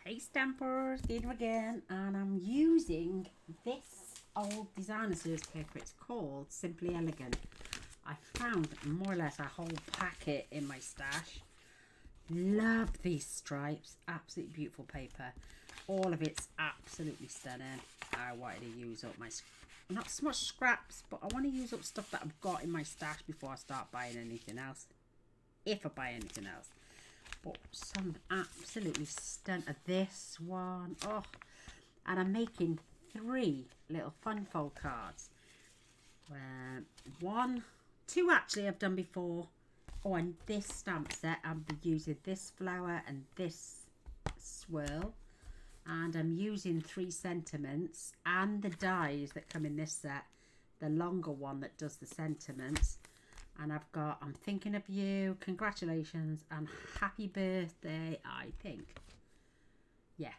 Hey Stampers, Gaynor again, and I'm using this old designer series paper. It's called Simply Elegant. I found more or less a whole packet in my stash. Love these stripes, absolutely beautiful paper. All of it's absolutely stunning. I wanted to use up my, not so much scraps, but I want to use up stuff that I've got in my stash before I start buying anything else. If I buy anything else. But some absolutely stunning. This one, oh, and I'm making 3 little fun fold cards. Two actually I've done before. Oh, and this stamp set, I'll be using this flower and this swirl, and I'm using 3 sentiments and the dies that come in this set, the longer one that does the sentiments. And I've got I'm thinking of you, congratulations, and happy birthday, I think. Yeah,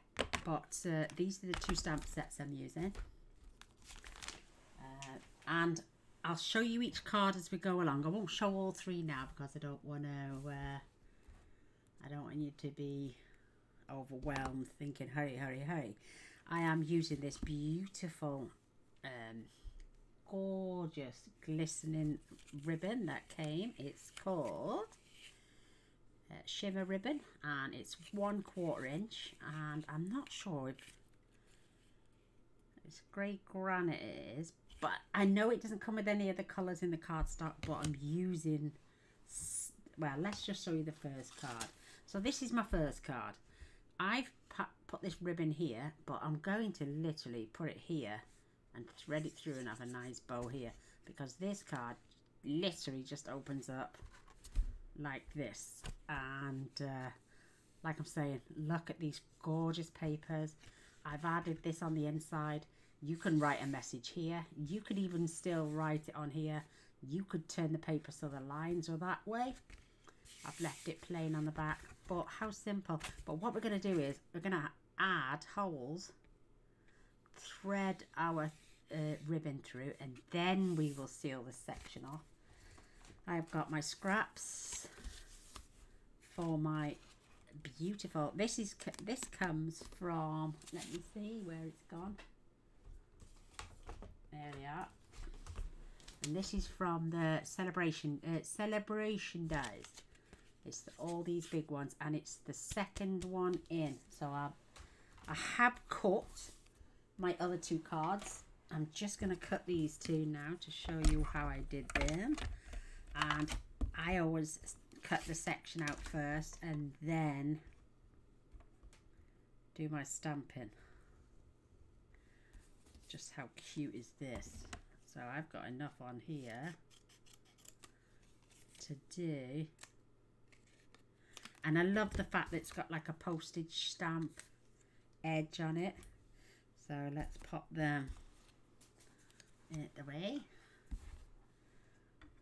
but these are the 2 stamp sets I'm using. And I'll show you each card as we go along. I won't show all 3 now because I don't want you to be overwhelmed thinking hurry, hurry, hurry. I am using this beautiful gorgeous glistening ribbon that came. It's called shimmer ribbon, and it's 1/4 inch, and I'm not sure if it's grey granite it is, but I know it doesn't come with any other colours in the cardstock, but I'm using, well, let's just show you the first card. So this is my first card. I've put this ribbon here, but I'm going to literally put it here and thread it through and have a nice bow here, because this card literally just opens up like this. And like I'm saying, look at these gorgeous papers. I've added this on the inside. You can write a message here. You could even still write it on here. You could turn the paper so the lines are that way. I've left it plain on the back, but how simple. But what we're going to do is we're going to add holes, thread our ribbon through, and then we will seal this section off. I've got my scraps for my beautiful, this comes from, let me see where it's gone, there they are, and this is from the celebration dies. It's all these big ones, and it's the second one in. So I have cut my other 2 cards. I'm just going to cut these 2 now to show you how I did them. And I always cut the section out first and then do my stamping. Just how cute is this? So I've got enough on here to do. And I love the fact that it's got like a postage stamp edge on it. So let's pop them the way.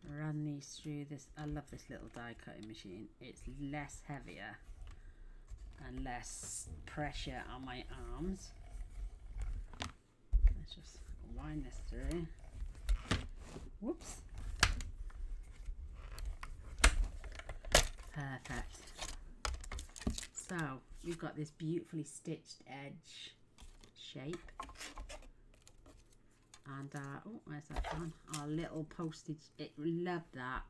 Run these through this. I love this little die cutting machine. It's less heavier and less pressure on my arms. Let's just wind this through. Whoops. Perfect. So we've got this beautifully stitched edge shape. And oh, where's that gone? Our little postage, love that.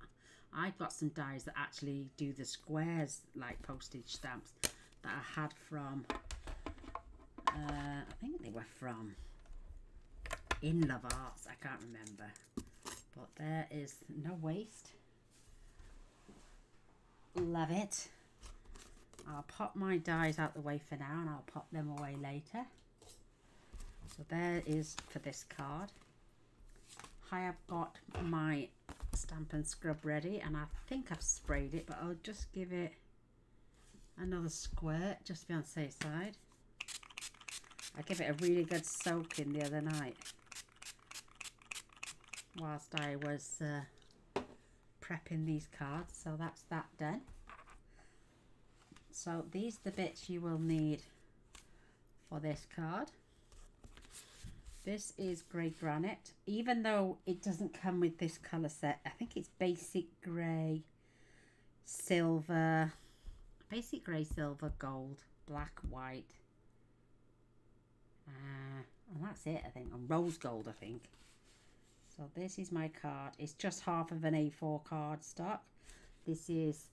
I've got some dies that actually do the squares like postage stamps that I had from I think they were from In Love Arts, I can't remember, but there is no waste. Love it. I'll pop my dies out the way for now, and I'll pop them away later. So there is for this card. I have got my stamp and scrub ready, and I think I've sprayed it, but I'll just give it another squirt just to be on the safe side. I gave it a really good soak in the other night whilst I was prepping these cards, so that's that done. So these are the bits you will need for this card. This is grey granite, even though it doesn't come with this colour set. I think it's basic grey, silver, gold, black, white, And that's it, I think, on rose gold, I think. So this is my card. It's just half of an A4 card stock. This is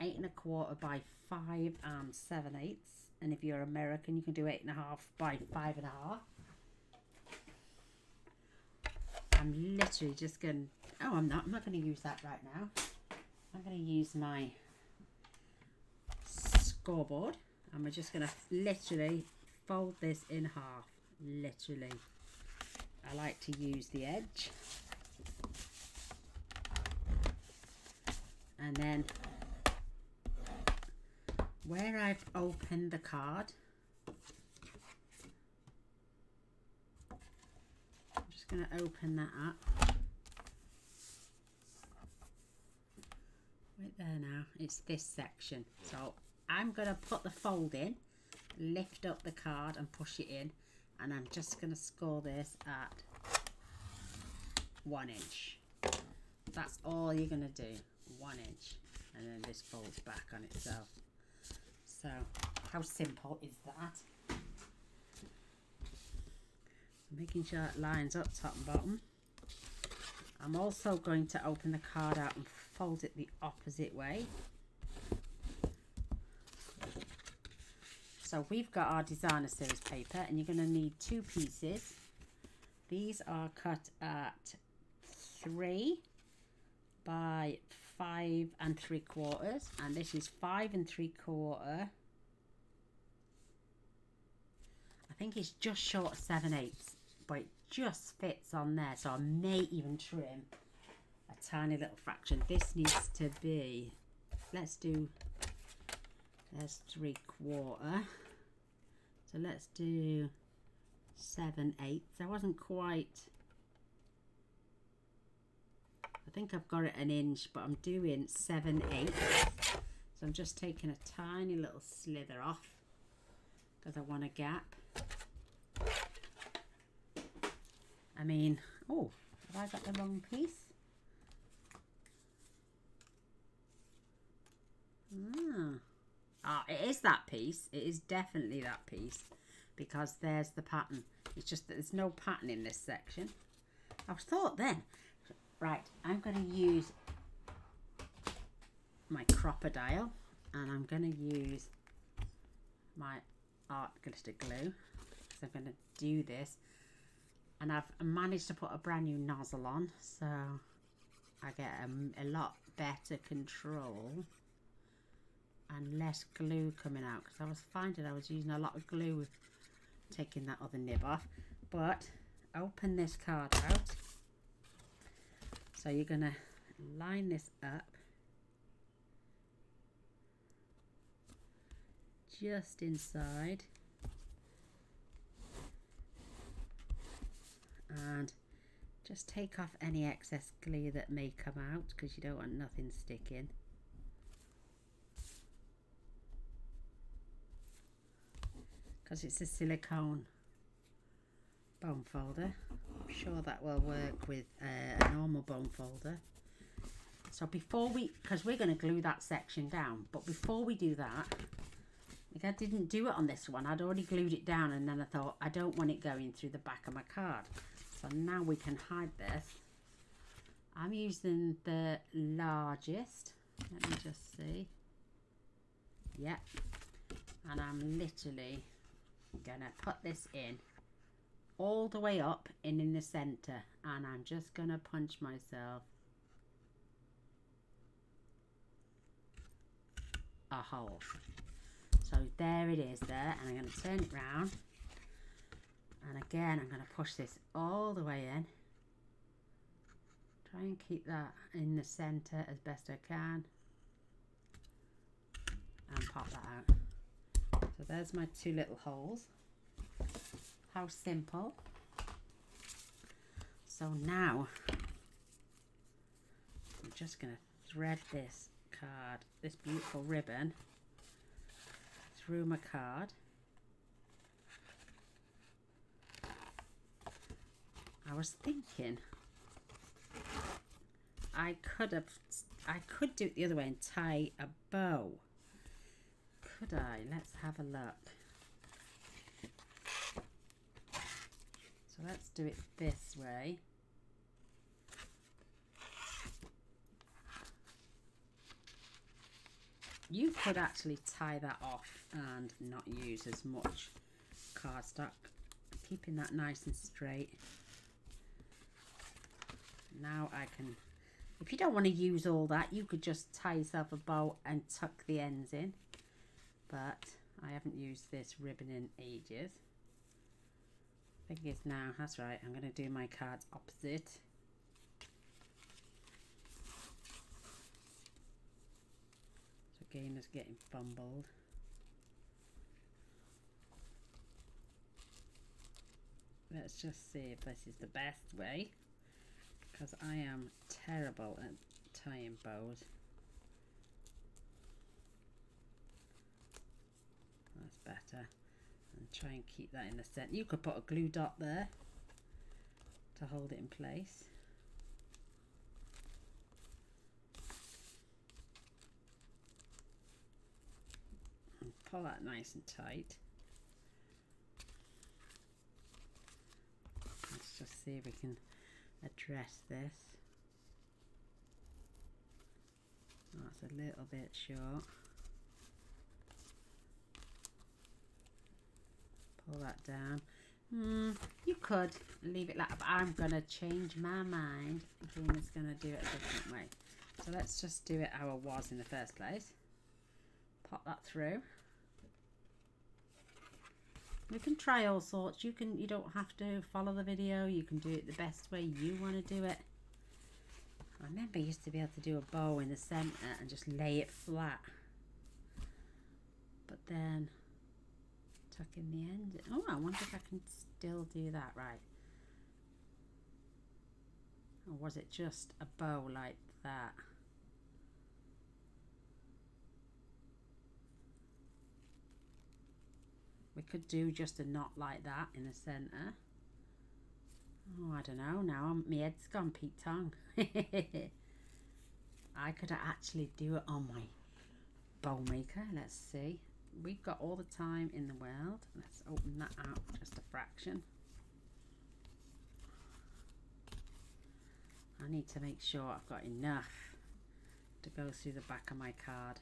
8 1/4 by 5 7/8. And if you're American, you can do 8 1/2 by 5 1/2. I'm literally just going to, I'm not going to use that right now. I'm going to use my scoreboard, and we're just going to literally fold this in half. Literally. I like to use the edge. And then where I've opened the card, I'm just going to open that up. Right there now, it's this section. So I'm going to put the fold in, lift up the card and push it in, and I'm just going to score this at 1 inch. That's all you're going to do, 1 inch, and then this folds back on itself. So how simple is that? Making sure it lines up top and bottom. I'm also going to open the card out and fold it the opposite way. So we've got our designer series paper, and you're going to need 2 pieces. These are cut at 3 by 5 3/4, and this is 5 3/4. I think it's just short of 7/8, but it just fits on there, so I may even trim a tiny little fraction. This needs to be, let's do, there's 3/4, so let's do 7/8. I wasn't quite, I think I've got it an inch, but I'm doing 7/8. So I'm just taking a tiny little slither off because I want a gap. I mean, oh, have I got the wrong piece? It is that piece. It is definitely that piece, because there's the pattern. It's just that there's no pattern in this section. I was thought then, right, I'm going to use my crocodile, and I'm going to use my art glitter glue, because I'm going to do this. And I've managed to put a brand new nozzle on, so I get a lot better control and less glue coming out, because I was finding I was using a lot of glue taking that other nib off. But open this card out. So you're going to line this up just inside. And just take off any excess glue that may come out, because you don't want nothing sticking. Because it's a silicone bone folder. I'm sure that will work with a normal bone folder. So before because we're going to glue that section down, but before we do that, like I didn't do it on this one. I'd already glued it down, and then I thought I don't want it going through the back of my card. So now we can hide this. I'm using the largest. Let me just see. Yep. And I'm literally gonna put this in all the way up and in the center, and I'm just gonna punch myself a hole. So there it is there, and I'm going to turn it round, and again I'm going to push this all the way in. Try and keep that in the center as best I can, and pop that out. So there's my 2 little holes. How simple. So now I'm just going to thread this card, this beautiful ribbon, through my card. I was thinking I could do it the other way and tie a bow. Could I? Let's have a look. let's do it this way. You could actually tie that off and not use as much cardstock, keeping that nice and straight. Now I can, if you don't want to use all that, you could just tie yourself a bow and tuck the ends in. But I haven't used this ribbon in ages. Thing is now, that's right, I'm going to do my cards opposite. So Gaynor's getting fumbled. Let's just see if this is the best way, because I am terrible at tying bows. That's better. And try and keep that in the center. You could put a glue dot there to hold it in place. And pull that nice and tight. Let's just see if we can address this. That's a little bit short. Pull that down. You could leave it like that, but I'm going to change my mind. Gaynor's going to do it a different way. So let's just do it how it was in the first place. Pop that through. You can try all sorts. You don't have to follow the video. You can do it the best way you want to do it. I remember I used to be able to do a bow in the center and just lay it flat. But then tuck in the end. Oh, I wonder if I can still do that right. Or was it just a bow like that? We could do just a knot like that in the center. Oh, I don't know now. My head's gone Pete Tong. I could actually do it on my bow maker. Let's see. We've got all the time in the world. Let's open that out just a fraction. I need to make sure I've got enough to go through the back of my card.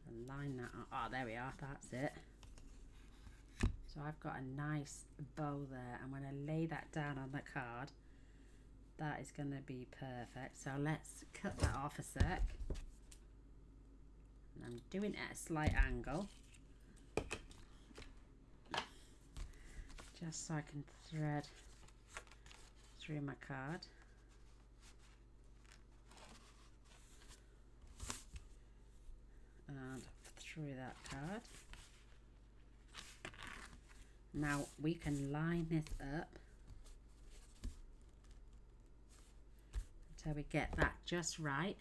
And line that up. Oh, there we are. That's it. So I've got a nice bow there, and when I lay that down on the card, that is going to be perfect. So let's cut that off a sec. And I'm doing it at a slight angle, just so I can thread through my card. And through that card. Now we can line this up until we get that just right.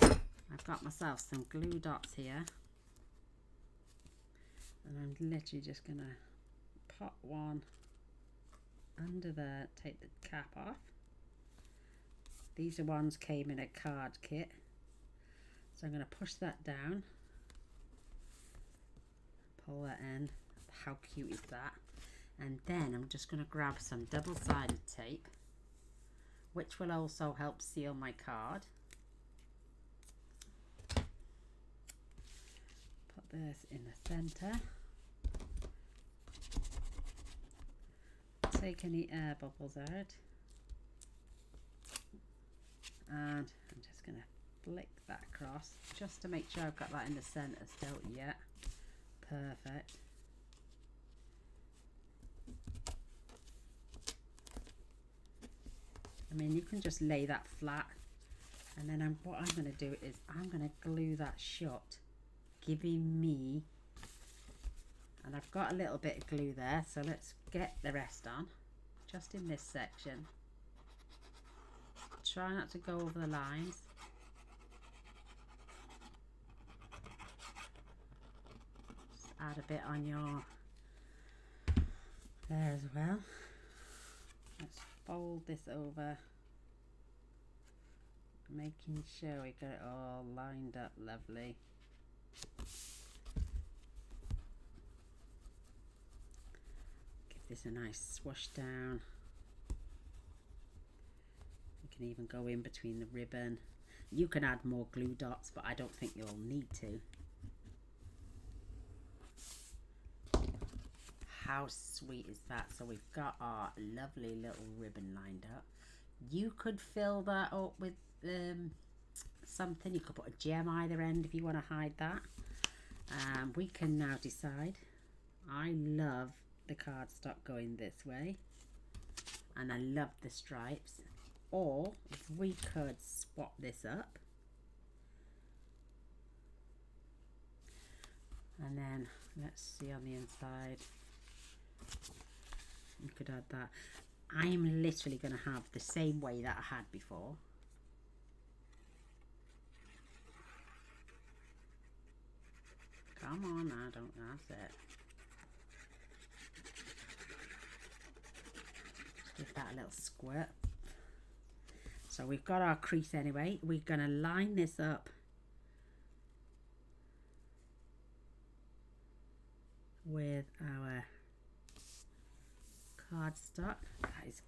I've got myself some glue dots here, and I'm literally just gonna pop one under there, take the cap off. These are ones came in a card kit, so I'm gonna push that down, pull that in. How cute is that? And then I'm just going to grab some double-sided tape, which will also help seal my card. Put this in the center. Take any air bubbles out. And I'm just going to flick that across just to make sure I've got that in the center still. Yeah, perfect. I mean, you can just lay that flat, and then what I'm going to do is I'm going to glue that shut, giving me, and I've got a little bit of glue there, so let's get the rest on, just in this section. Try not to go over the lines. Just add a bit on your there as well. Let's fold this over, making sure we got it all lined up lovely. this a nice swoosh down. You can even go in between the ribbon. You can add more glue dots, but I don't think you'll need to. How sweet is that? So we've got our lovely little ribbon lined up. You could fill that up with something. You could put a gem either end if you want to hide that. We can now decide. I love the cardstock going this way, and I love the stripes. Or we could swap this up, and then let's see on the inside. You could add that. I'm literally going to have the same way that I had before. Come on, I don't, that's it. Just give that a little squirt. So we've got our crease anyway. We're going to line this up with our cardstock. That is,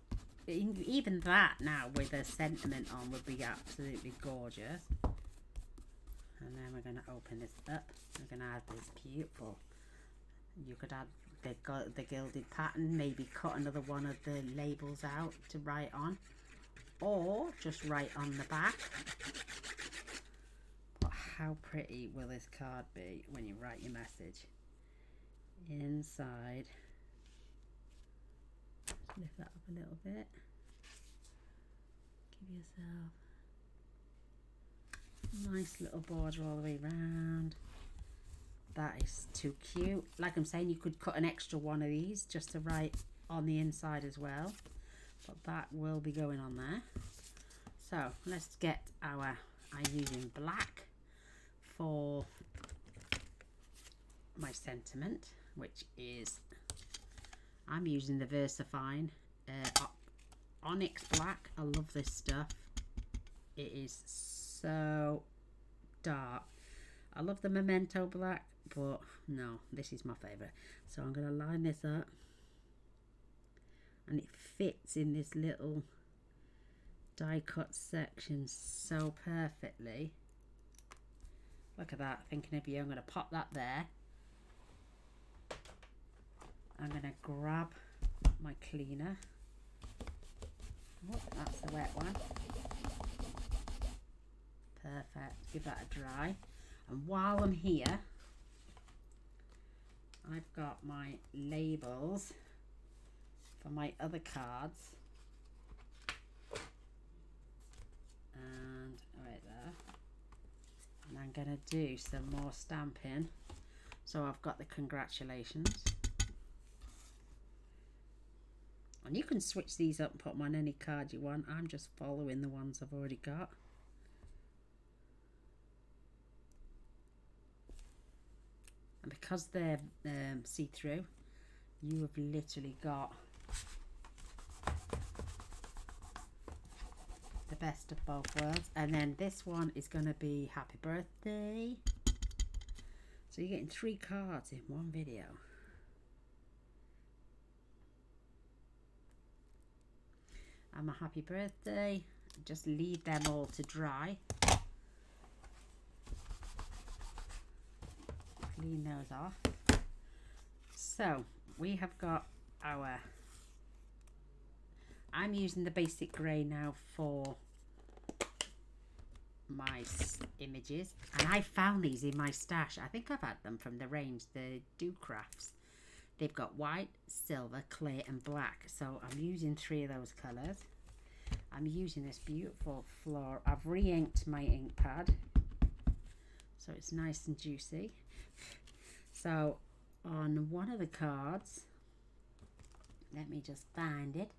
even that now with a sentiment on would be absolutely gorgeous. And then we're going to open this up. We're going to add this beautiful, you could add the gilded pattern, maybe cut another one of the labels out to write on, or just write on the back. But how pretty will this card be when you write your message? Inside, just lift that up a little bit, give yourself a nice little border all the way around. That is too cute. Like I'm saying, you could cut an extra one of these just to write on the inside as well, but that will be going on there. So let's get our, I'm using black for my sentiment, which is, I'm using the VersaFine Onyx Black. I love this stuff. It is so dark. I love the Memento Black, but no, this is my favorite. So I'm going to line this up, and it fits in this little die cut section so perfectly. Look at that, thinking of you. I'm going to pop that there. I'm going to grab my cleaner. Oh, that's the wet one. Perfect. Give that a dry. And while I'm here, I've got my labels for my other cards. And right there. And I'm going to do some more stamping. So I've got the congratulations. And you can switch these up and put them on any card you want. I'm just following the ones I've already got. And because they're see-through, you have literally got the best of both worlds. And then this one is going to be happy birthday. So you're getting 3 cards in one video. And my happy birthday, just leave them all to dry. Clean those off. So we have got our, I'm using the basic grey now for my images, and I found these in my stash. I think I've had them from the range, the Do Crafts. They've got white, silver, clear and black. So I'm using 3 of those colours. I'm using this beautiful floral. I've re-inked my ink pad, so it's nice and juicy. So on one of the cards, let me just find it.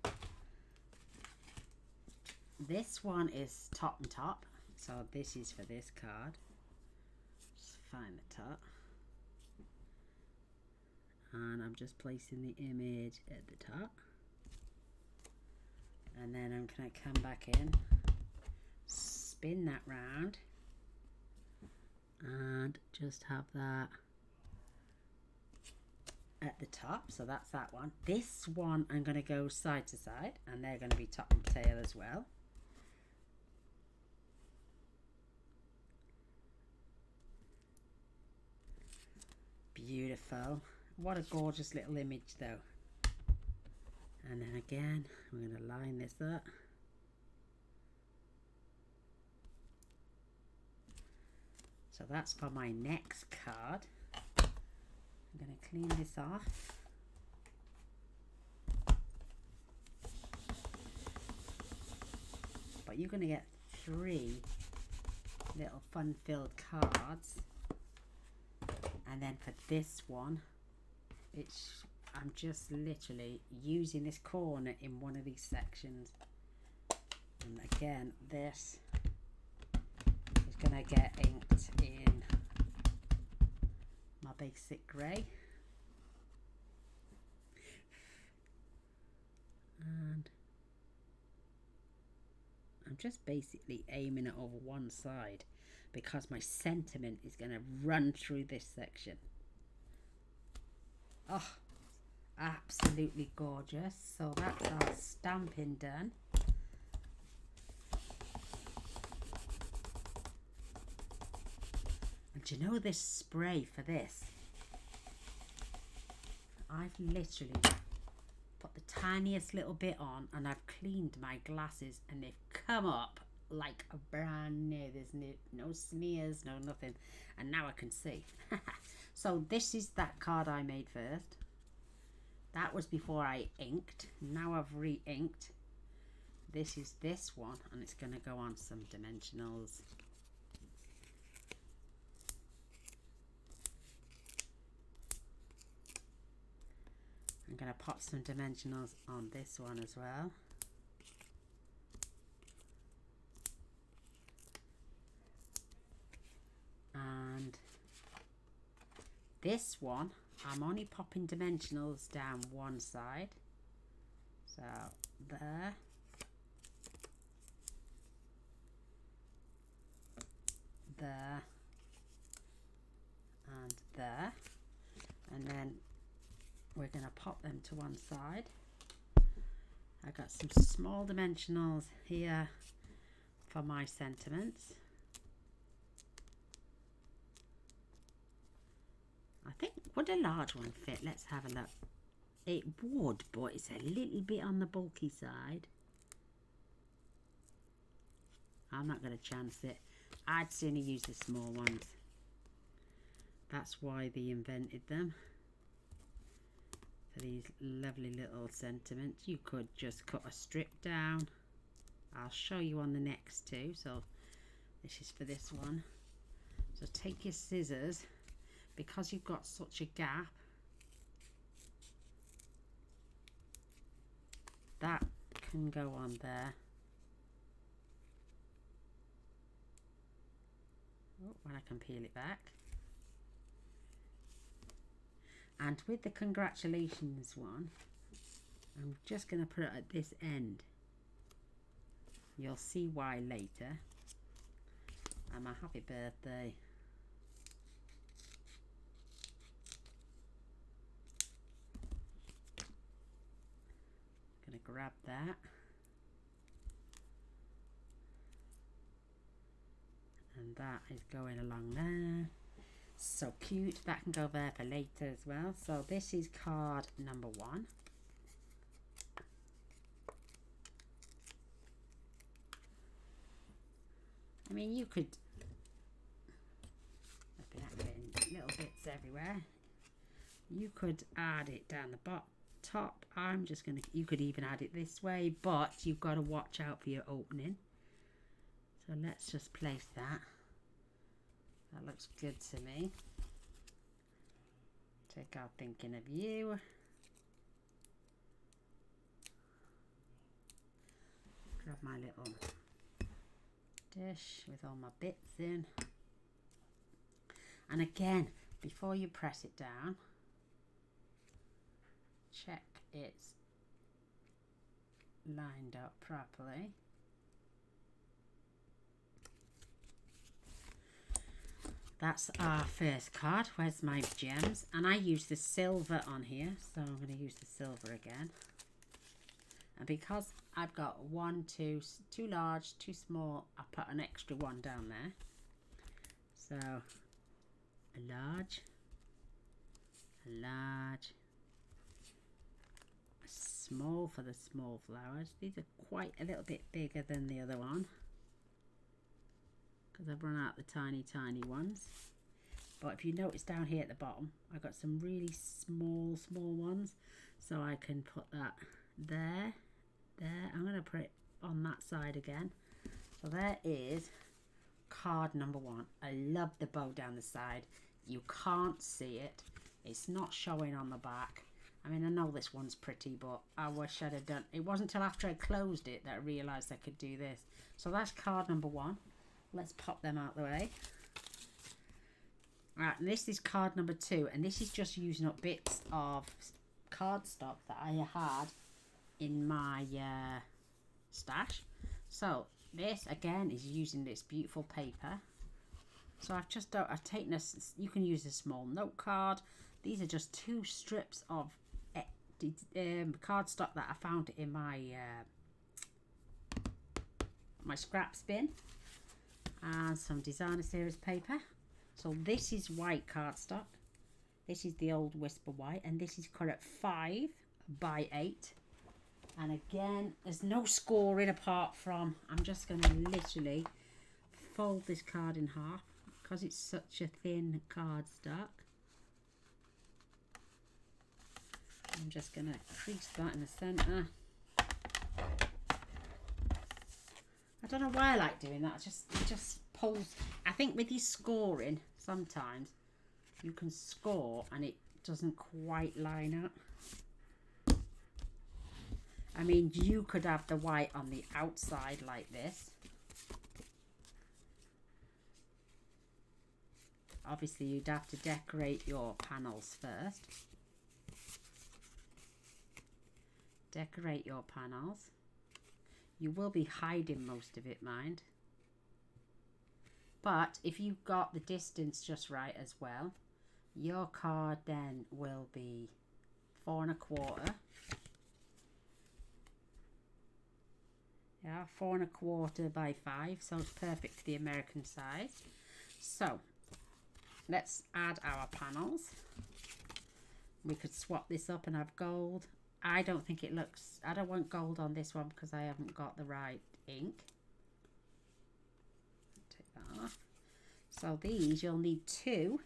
This one is top and top. So this is for this card. Just find the top. And I'm just placing the image at the top. And then I'm going to come back in, spin that round, and just have that at the top, so that's that one. This one I'm going to go side to side, and they're going to be top and tail as well. Beautiful. What a gorgeous little image though. And then again, I'm going to line this up. So that's for my next card. I'm going to clean this off. But you're going to get 3 little fun-filled cards. And then for this one, I'm just literally using this corner in one of these sections. And again, this is going to get inked in my basic grey. And I'm just basically aiming it over one side because my sentiment is going to run through this section. Oh, absolutely gorgeous. So that's our stamping done. And do you know this spray for this? I've literally put the tiniest little bit on and I've cleaned my glasses and they've come up like a brand new. There's no smears, no nothing, and now I can see. So this is that card I made first. That was before I inked. Now I've re-inked. This is this one, and it's going to go on some dimensionals. I'm going to pop some dimensionals on this one as well. And this one, I'm only popping dimensionals down one side. So there. There. And there. And then we're going to pop them to one side. I got some small dimensionals here for my sentiments. I think, would a large one fit? Let's have a look. It would, but it's a little bit on the bulky side. I'm not going to chance it. I'd sooner use the small ones. That's why they invented them. For these lovely little sentiments. You could just cut a strip down. I'll show you on the next two. So this is for this one. So take your scissors. Because you've got such a gap, that can go on there. Oh, when I can peel it back. And with the congratulations one, I'm just going to put it at this end. You'll see why later. And my happy birthday. Grab that and that is going along there. So cute. That can go there for later as well. So this is card number 1. I mean, you could little bits everywhere. You could add it down the bottom. Top, I'm just gonna, you could even add it this way, but you've got to watch out for your opening. So let's just place that. That looks good to me. Take out thinking of you. Grab my little dish with all my bits in. And again, before you press it down, check it's lined up properly. That's our first card. Where's my gems? And I use the silver on here, so I'm going to use the silver again. And because I've got two large, two small, I put an extra one down there. So a large, a small for the small flowers. These are quite a little bit bigger than the other one, because I've run out the tiny ones. But if you notice down here at the bottom, I've got some really small ones, so I can put that there. I'm going to put it on that side again. So there is card number 1. I love the bow down the side. You can't see it, it's not showing on the back. I mean, I know this one's pretty, but I wish I'd have done it. Wasn't until after I closed it that I realized I could do this. So that's card number 1. Let's pop them out the way. Right, and this is card number 2, and this is just using up bits of cardstock that I had in my stash. So this again is using this beautiful paper. So I've taken this. You can use a small note card. These are just 2 strips of cardstock that I found in my my scraps bin, and some designer series paper. So this is white cardstock. This is the old Whisper white, and this is cut at 5 by 8. And again, there's no scoring apart from, I'm just going to literally fold this card in half because it's such a thin cardstock. I'm just going to crease that in the centre. I don't know why I like doing that. It just pulls. I think with your scoring, sometimes you can score and it doesn't quite line up. I mean, you could have the white on the outside like this. Obviously, you'd have to decorate your panels first. Decorate your panels. You will be hiding most of it, mind. But if you've got the distance just right as well, your card then will be 4 1/4. Yeah, 4 1/4 by 5, so it's perfect for the American size. So let's add our panels. We could swap this up and have gold. I don't think it looks, I don't want gold on this one because I haven't got the right ink. Take that off. So these you'll need 2,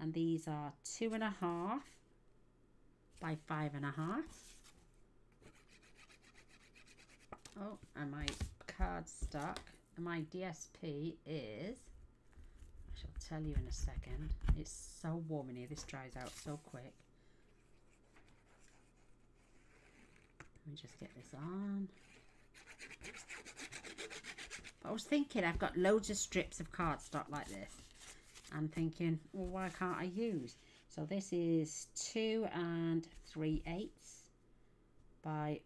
and these are 2 1/2 by 5 1/2. Oh, and my cardstock, my DSP is, I shall tell you in a second. It's so warm in here, this dries out so quick. Let me just get this on. But I was thinking, I've got loads of strips of cardstock like this. I'm thinking, well, why can't I use? So this is 2 3/8 by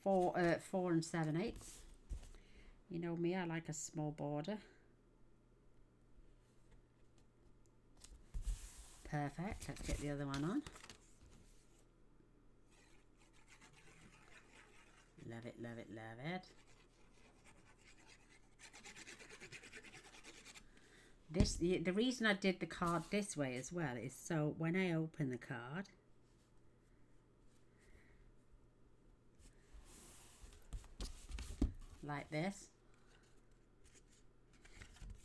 4 7/8. You know me, I like a small border. Perfect. Let's get the other one on. Love it, love it, love it. The reason I did the card this way as well is so when I open the card, like this,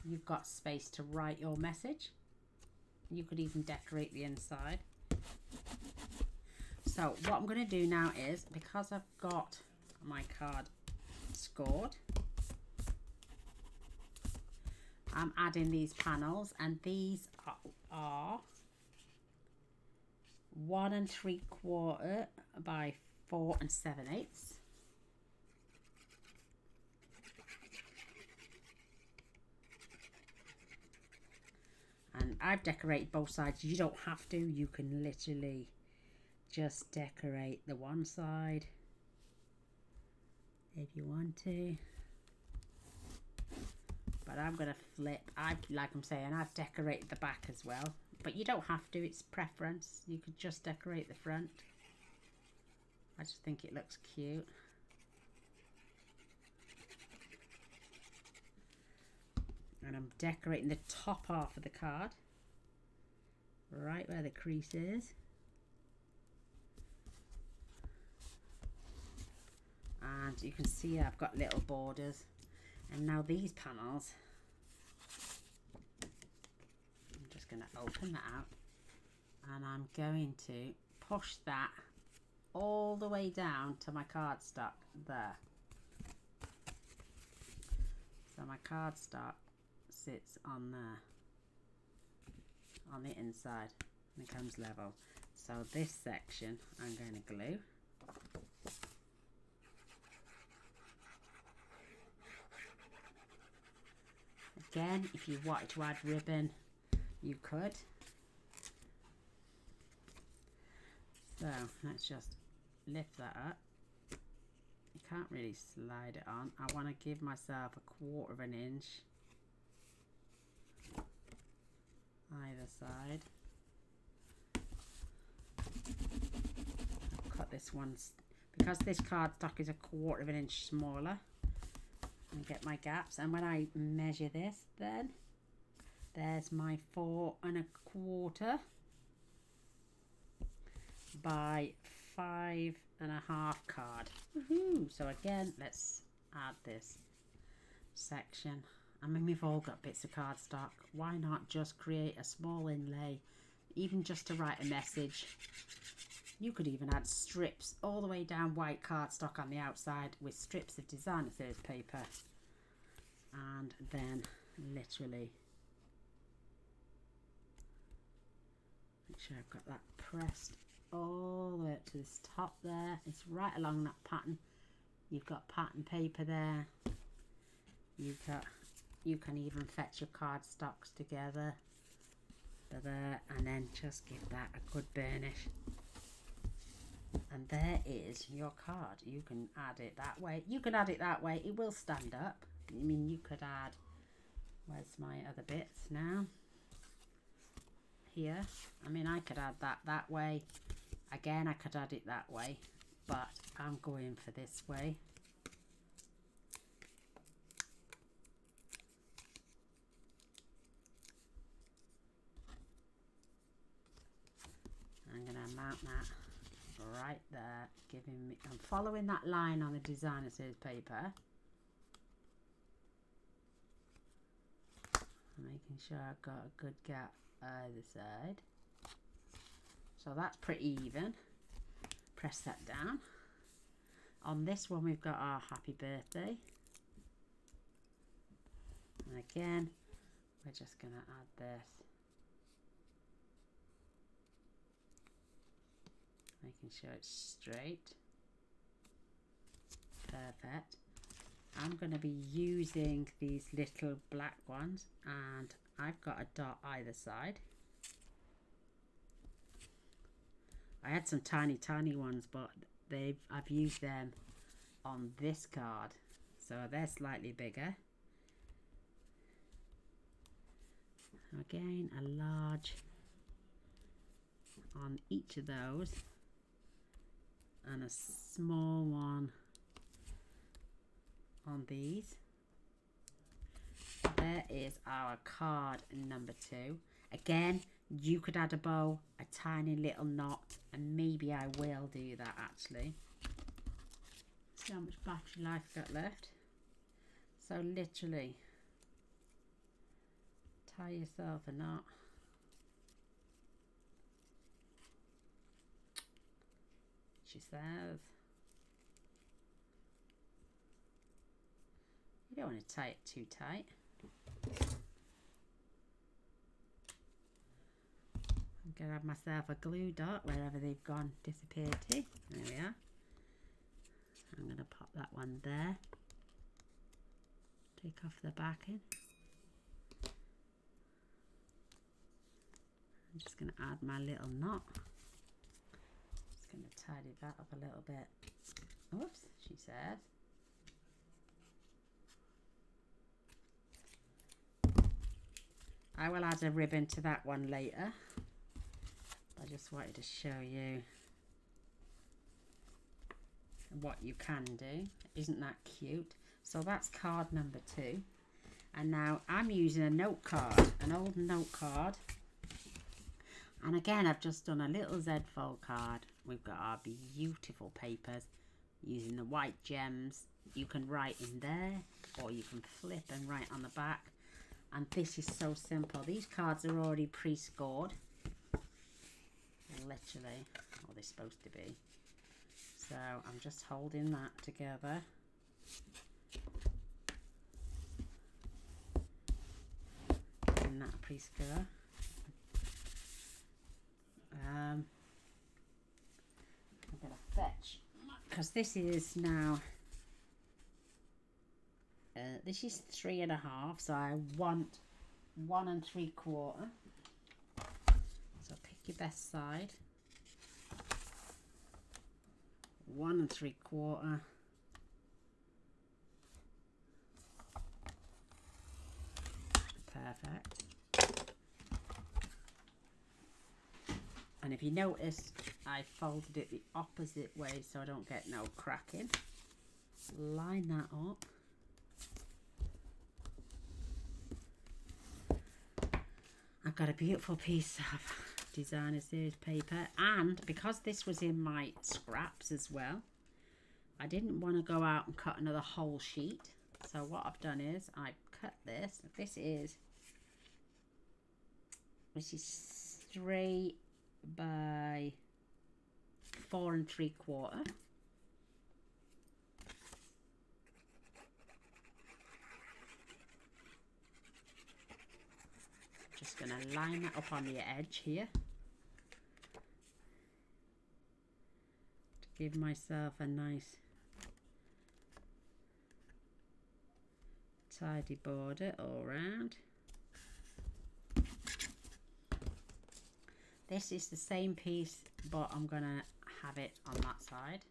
you've got space to write your message. You could even decorate the inside. So what I'm going to do now is, because I've got my card scored, I'm adding these panels, and these are 1 3/4 by 4 7/8. And I've decorated both sides. You don't have to. You can literally just decorate the one side if you want to. But But I'm going to flip. Like I'm saying, I've decorated the back as well. But you don't have to. It's preference. You could just decorate the front. I just think it looks cute. And I'm decorating the top half of the card. Right where the crease is. And you can see I've got little borders. And now these panels, I'm just going to open that out. And I'm going to push that all the way down to my cardstock there. So my cardstock sits on there, on the inside, and it comes level. So this section I'm going to glue. Again, if you wanted to add ribbon, you could. So let's just lift that up. You can't really slide it on. I want to give myself 1/4 of an inch either side. I've cut this one because this cardstock is 1/4 of an inch smaller. And get my gaps, and when I measure this, then there's my 4 1/4 by 5 1/2 card. Woohoo! So again, let's add this section. I mean, we've all got bits of cardstock. Why not just create a small inlay, even just to write a message? You could even add strips all the way down white cardstock on the outside with strips of designer series paper, and then literally make sure I've got that pressed all the way up to this top there. It's right along that pattern. You've got pattern paper there. You can even fetch your cardstocks together there, and then just give that a good burnish. And there is your card. You can add it that way. You can add it that way. It will stand up. I mean, you could add, where's my other bits now? Here. I mean, I could add that way. Again, I could add it that way, but I'm going for this way. I'm going to mount that right there, giving me, I'm following that line on the designer series paper. I'm making sure I've got a good gap either side. So that's pretty even. Press that down. On this one we've got our happy birthday. And again, we're just going to add this. Making sure it's straight. Perfect. I'm going to be using these little black ones, and I've got a dot either side. I had some tiny ones, but I've used them on this card, so they're slightly bigger. Again, a large on each of those, and a small one on these. There is our card number 2. Again, you could add a bow, a tiny little knot, and maybe I will do that actually. See how much battery life I've got left. So literally tie yourself a knot. She says. You don't want to tie it too tight. I'm going to have myself a glue dot wherever they've gone, disappeared to. There we are. I'm going to pop that one there. Take off the backing. I'm just going to add my little knot. Just going to tidy that up a little bit. Oops, she says. I will add a ribbon to that one later. I just wanted to show you what you can do. Isn't that cute? So that's card number 2. And now I'm using a note card, an old note card. And again, I've just done a little Z fold card. We've got our beautiful papers using the white gems. You can write in there, or you can flip and write on the back. And this is so simple. These cards are already pre-scored. Literally, or they're supposed to be. So I'm just holding that together. In that pre-score. I'm gonna fetch, because this is now this is 3.5, so I want 1 3/4. So pick your best side. 1 3/4. Perfect. And if you notice, I folded it the opposite way so I don't get no cracking. Line that up. I've got a beautiful piece of designer series paper, and because this was in my scraps as well, I didn't want to go out and cut another whole sheet. So what I've done is I cut this. This is 3 by 4 3/4. Just going to line that up on the edge here to give myself a nice tidy border all around. This is the same piece, but I'm going to have it on that side.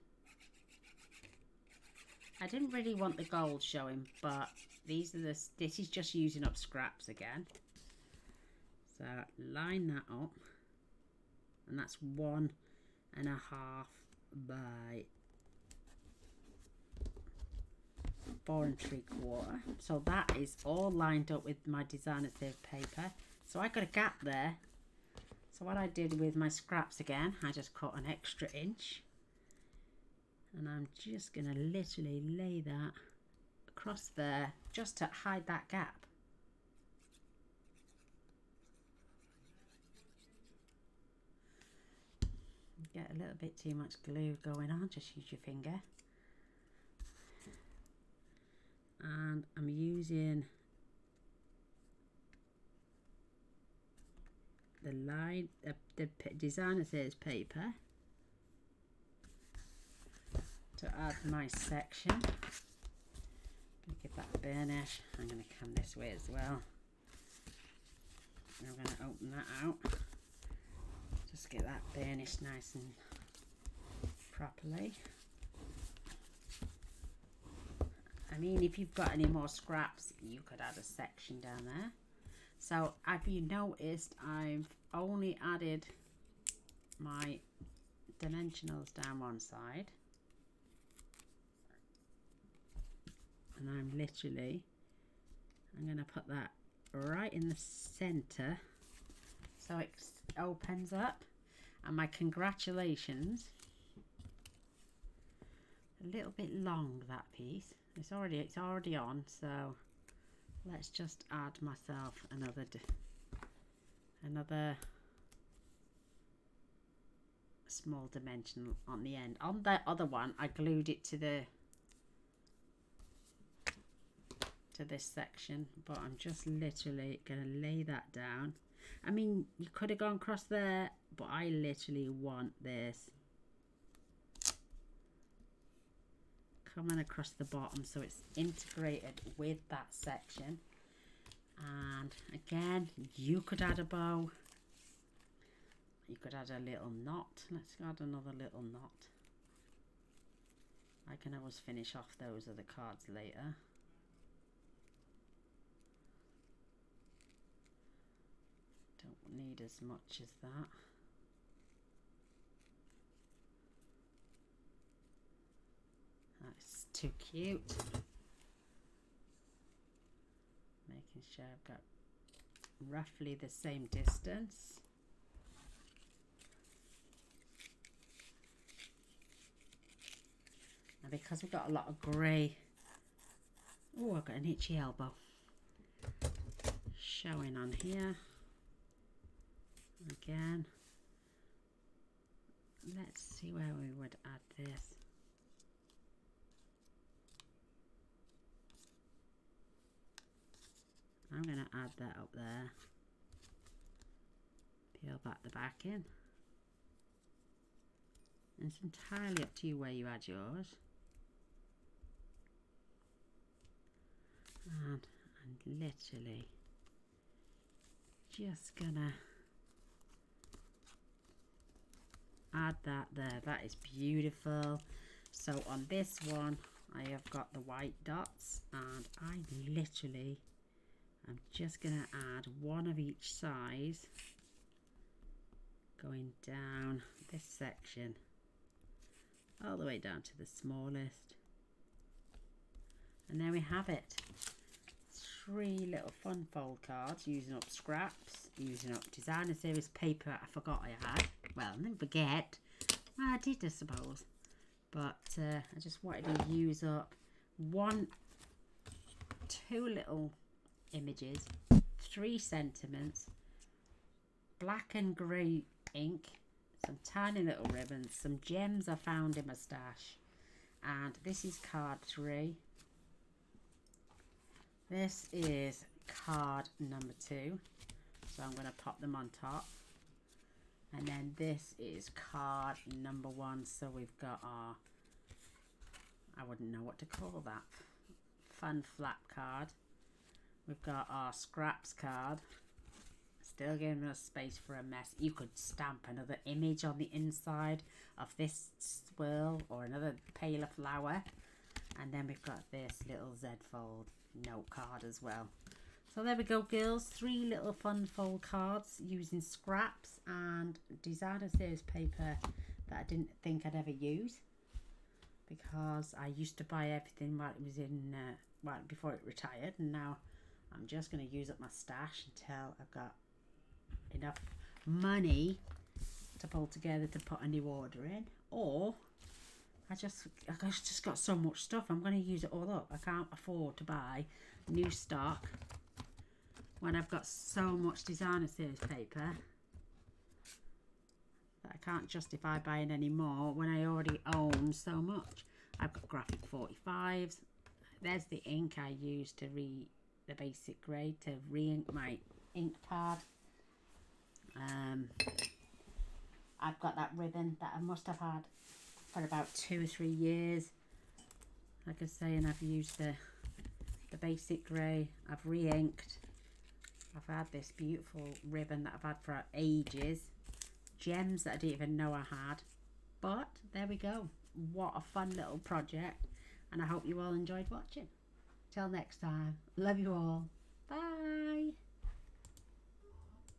I didn't really want the gold showing, but this is just using up scraps again. So line that up, and that's 1.5 by 4 3/4. So that is all lined up with my designer series paper. So I got a gap there. So what I did with my scraps again, I just cut an extra inch, and I'm just going to literally lay that across there just to hide that gap. Get a little bit too much glue going on, just use your finger. And I'm using the line, the designer series paper to add my section. Give that a burnish. I'm going to come this way as well. I'm going to open that out. Just get that burnished nice and properly. I mean, if you've got any more scraps, you could add a section down there. So, have you noticed I've only added my dimensionals down one side, and I'm going to put that right in the center so it opens up. And my congratulations, a little bit long, that piece. It's already on, so let's just add myself another small dimension on the end. On that other one, I glued it to this section, but I'm just literally gonna lay that down. I mean, you could have gone across there, but I literally want this coming across the bottom so it's integrated with that section. And again, you could add a bow, you could add a little knot. Let's add another little knot. I can always finish off those other cards later. need as much as that. That's too cute. Making sure I've got roughly the same distance. And because we've got a lot of grey, oh, I've got an itchy elbow showing on here. Again, let's see where we would add this. I'm going to add that up there. Peel back the back in. And it's entirely up to you where you add yours. And I'm literally just gonna add that there. That is beautiful. So on this one I have got the white dots, and I literally I'm just gonna add one of each size going down this section all the way down to the smallest. And there we have it. 3 little fun fold cards using up scraps, using up designer series paper I forgot I had. Well, I didn't forget. Well, I did, I suppose. But I just wanted to use up 2 little images, 3 sentiments, black and grey ink, some tiny little ribbons, some gems I found in my stash. And this is card 3. This is card number 2, so I'm going to pop them on top. And then this is card number 1, so we've got our, I wouldn't know what to call that, fun flap card. We've got our scraps card, still giving us space for a mess. You could stamp another image on the inside of this swirl or another paler flower. And then we've got this little Z fold note card as well. So there we go, girls. 3 little fun fold cards using scraps and designer series paper that I didn't think I'd ever use, because I used to buy everything while it was in before it retired, and now I'm just going to use up my stash until I've got enough money to pull together to put a new order in, or I just got so much stuff, I'm going to use it all up. I can't afford to buy new stock when I've got so much designer series paper that I can't justify buying any more when I already own so much. I've got graphic 45s. There's the ink I use to the basic grade to re-ink my ink pad. I've got that ribbon that I must have had for about 2 or 3 years. Like I say, and I've used the basic grey. I've re-inked. I've had this beautiful ribbon that I've had for ages. Gems that I didn't even know I had. But there we go. What a fun little project. And I hope you all enjoyed watching. Till next time. Love you all. Bye.